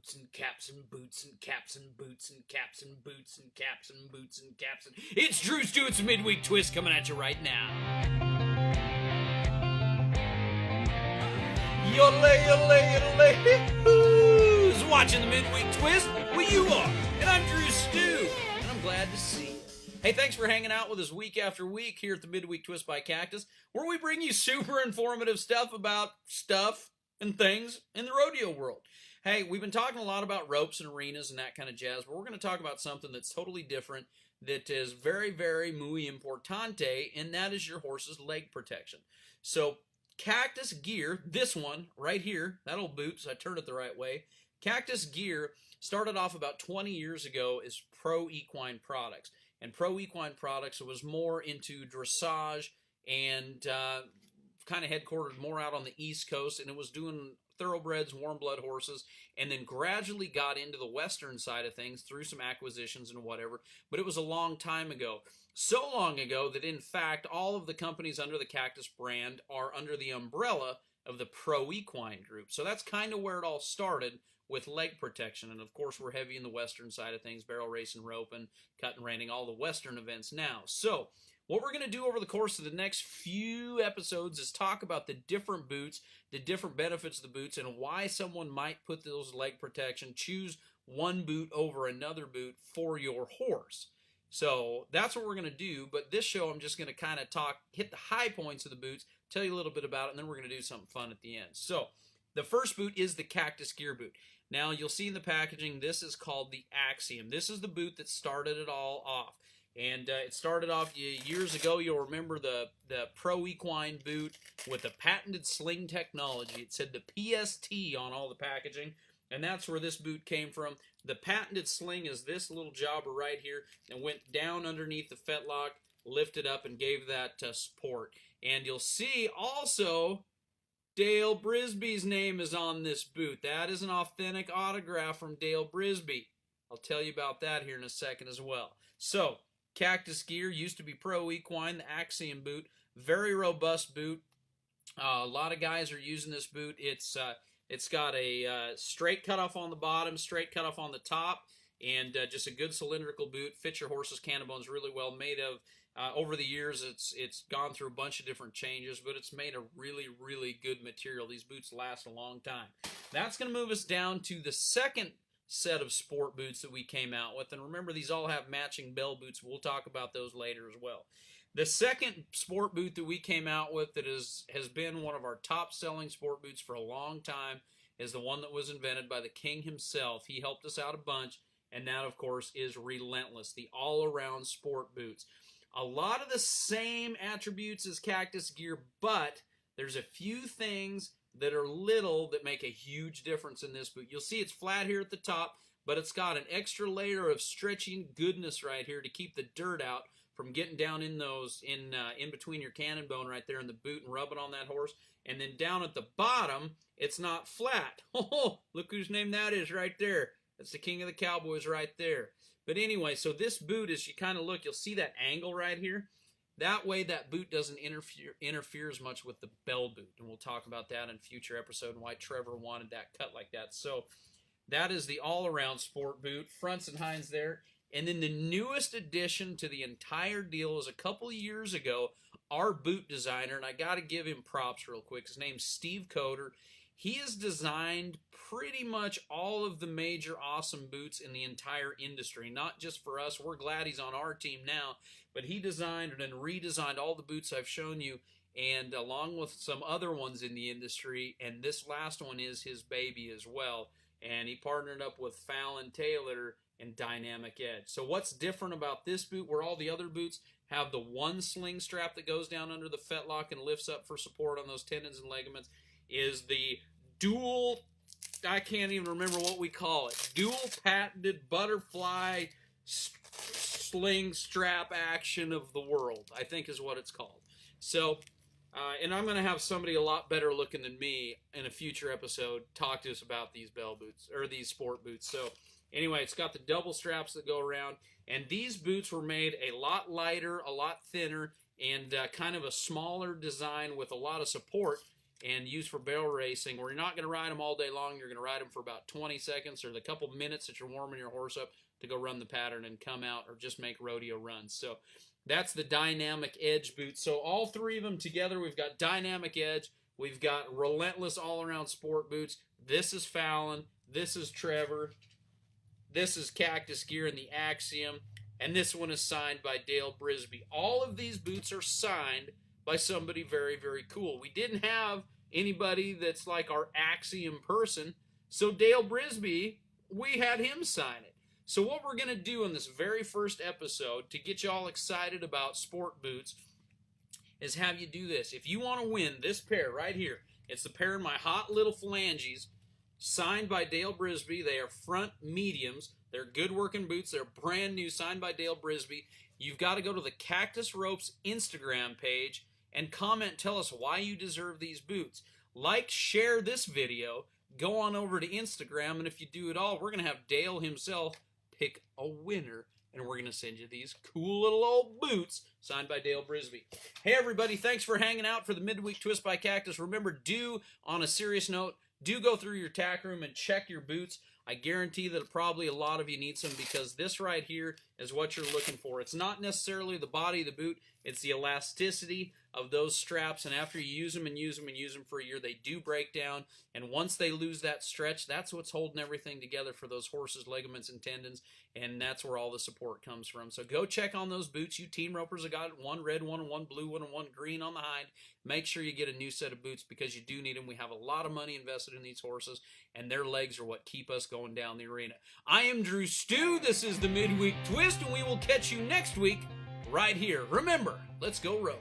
boots and caps and boots and caps and boots and caps and boots and caps and boots and caps and it's Drew Stewart's Midweek Twist coming at you right now. Yodelay, yodelay, yodelay, who's watching the Midweek Twist? Well, you are, and I'm Drew Stew, and I'm glad to see you. Hey, thanks for hanging out with us week after week here at the Midweek Twist by Cactus, where we bring you super informative stuff about stuff and things in the rodeo world. Hey, we've been talking a lot about ropes and arenas and that kind of jazz, but we're going to talk about something that's totally different, that is very, very muy importante, and that is your horse's leg protection. So, Cactus Gear, this one right here, that old boot, so I turned it the right way. Cactus Gear started off about 20 years ago as Pro Equine Products. And Pro Equine Products was more into dressage and kind of headquartered more out on the East Coast, and it was doing thoroughbreds, warm blood horses, and then gradually got into the western side of things through some acquisitions and whatever, but it was a long time ago. So long ago that, in fact, all of the companies under the Cactus brand are under the umbrella of the Pro Equine Group. So that's kind of where it all started with leg protection. And, of course, we're heavy in the western side of things, barrel racing, roping, cut and reining, all the western events now. So what we're going to do over the course of the next few episodes is talk about the different boots, the different benefits of the boots, and why someone might put those leg protection, choose one boot over another boot for your horse. So that's what we're going to do, but this show I'm just going to kind of hit the high points of the boots, tell you a little bit about it, and then we're going to do something fun at the end. So the first boot is the Cactus Gear boot. Now you'll see in the packaging, this is called the Axiom. This is the boot that started it all off. And it started off years ago. You'll remember the Pro Equine boot with the patented sling technology. It said the PST on all the packaging, and that's where this boot came from. The patented sling is this little jobber right here and went down underneath the fetlock, lifted up, and gave that support. And you'll see also Dale Brisby's name is on this boot. That is an authentic autograph from Dale Brisby. I'll tell you about that here in a second as well. So, Cactus Gear used to be Pro Equine, the Axiom boot. Very robust boot. A lot of guys are using this boot. It's got a straight cutoff on the bottom, straight cutoff on the top, and just a good cylindrical boot. Fits your horse's cannon bones really well. Made of, over the years, it's gone through a bunch of different changes, but it's made of really, really good material. These boots last a long time. That's going to move us down to the second set of sport boots that we came out with, and remember, these all have matching bell boots. We'll talk about those later as well. The second sport boot that we came out with that has been one of our top selling sport boots for a long time is the one that was invented by the king himself. He helped us out a bunch, and that, of course, is Relentless, the all-around sport boots. A lot of the same attributes as Cactus Gear, but there's a few things that are little that make a huge difference in this boot. You'll see it's flat here at the top, but it's got an extra layer of stretching goodness right here to keep the dirt out from getting down in those, in between your cannon bone right there in the boot and rubbing on that horse. And then down at the bottom, it's not flat. Oh, look whose name that is right there. That's the king of the cowboys right there. But anyway, so this boot, as you kind of look, you'll see that angle right here. That way, that boot doesn't interfere as much with the bell boot. And we'll talk about that in a future episode and why Trevor wanted that cut like that. So that is the all-around sport boot, fronts and hinds there. And then the newest addition to the entire deal is a couple of years ago, our boot designer, and I got to give him props real quick. His name's Steve Coder. He has designed pretty much all of the major awesome boots in the entire industry, not just for us. We're glad he's on our team now, but he designed and redesigned all the boots I've shown you, and along with some other ones in the industry, and this last one is his baby as well. And he partnered up with Fallon Taylor and Dynamic Edge. So what's different about this boot, where all the other boots have the one sling strap that goes down under the fetlock and lifts up for support on those tendons and ligaments, is the dual, I can't even remember what we call it, dual patented butterfly sling strap action of the world, I think is what it's called. So, and I'm going to have somebody a lot better looking than me in a future episode talk to us about these bell boots, or these sport boots. So anyway, it's got the double straps that go around, and these boots were made a lot lighter, a lot thinner, and kind of a smaller design with a lot of support. and used for barrel racing, where you're not going to ride them all day long. You're going to ride them for about 20 seconds or the couple minutes that you're warming your horse up to go run the pattern and come out or just make rodeo runs. So that's the Dynamic Edge boot. So all three of them together, we've got Dynamic Edge, we've got Relentless all-around sport boots. This is Fallon, this is Trevor, this is Cactus Gear and the Axiom, and this one is signed by Dale Brisby. All of these boots are signed by somebody very, very cool. We didn't have anybody that's like our Axiom person, so Dale Brisby, we had him sign it. So what we're going to do in this very first episode to get you all excited about sport boots is have you do this. If you want to win this pair right here, it's the pair in my Hot Little Phalanges, signed by Dale Brisby. They are front mediums. They're good working boots. They're brand new, signed by Dale Brisby. You've got to go to the Cactus Ropes Instagram page and comment, tell us why you deserve these boots. Like, share this video, go on over to Instagram, and if you do it all, we're going to have Dale himself pick a winner, and we're going to send you these cool little old boots signed by Dale Brisby. Hey, everybody, thanks for hanging out for the Midweek Twist by Cactus. Remember, on a serious note, do go through your tack room and check your boots. I guarantee that probably a lot of you need some, because this right here is what you're looking for. It's not necessarily the body of the boot, it's the elasticity of those straps, and after you use them and use them and use them for a year, they do break down, and once they lose that stretch, that's what's holding everything together for those horses' ligaments and tendons, and that's where all the support comes from. So go check on those boots. You team ropers have got one red one and one blue one and one green on the hind. Make sure you get a new set of boots, because you do need them. We have a lot of money invested in these horses, and their legs are what keep us going down the arena. I am Drew Stew. This is the Midweek Twist, and we will catch you next week right here. Remember, let's go road.